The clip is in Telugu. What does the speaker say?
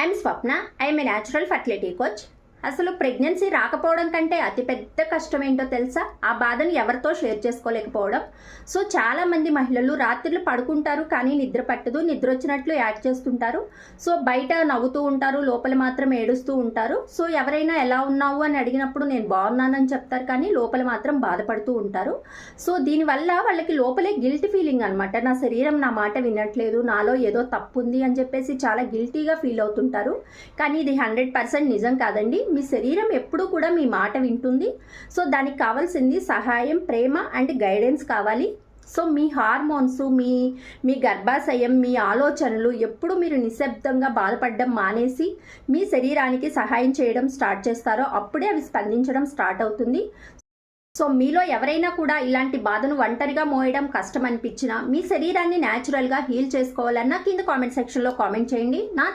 I'm Swapna. I'm a natural fertility coach. అసలు ప్రెగ్నెన్సీ రాకపోవడం కంటే అతిపెద్ద కష్టం ఏంటో తెలుసా? ఆ బాధను ఎవరితో షేర్ చేసుకోలేకపోవడం. సో చాలామంది మహిళలు రాత్రులు పడుకుంటారు కానీ నిద్ర పట్టదు, నిద్ర వచ్చినట్లు యాక్ట్ చేస్తుంటారు. సో బయట నవ్వుతూ ఉంటారు, లోపల మాత్రం ఏడుస్తూ ఉంటారు. సో ఎవరైనా ఎలా ఉన్నావు అని అడిగినప్పుడు నేను బాగున్నానని చెప్తారు కానీ లోపల మాత్రం బాధపడుతూ ఉంటారు. సో దీనివల్ల వాళ్ళకి లోపలే గిల్ట్ ఫీలింగ్ అనమాట. నా శరీరం నా మాట వినట్లేదు, నాలో ఏదో తప్పు ఉంది అని చెప్పేసి చాలా గిల్టీగా ఫీల్ అవుతుంటారు. కానీ ఇది 100% నిజం కాదండి. మీ శరీరం ఎప్పుడూ కూడా మీ మాట వింటుంది. సో దానికి కావాల్సింది సహాయం, ప్రేమ అండ్ గైడెన్స్ కావాలి. సో మీ హార్మోన్స్, మీ గర్భాశయం, మీ ఆలోచనలు ఎప్పుడు మీరు నిశ్శబ్దంగా బాధపడడం మానేసి మీ శరీరానికి సహాయం చేయడం స్టార్ట్ చేస్తారో అప్పుడే అవి స్పందించడం స్టార్ట్ అవుతుంది. సో మీలో ఎవరైనా కూడా ఇలాంటి బాధను ఒంటరిగా మోయడం కష్టం అనిపించినా, మీ శరీరాన్ని న్యాచురల్గా హీల్ చేసుకోవాలన్నా కింద కామెంట్ సెక్షన్లో కామెంట్ చేయండి. నా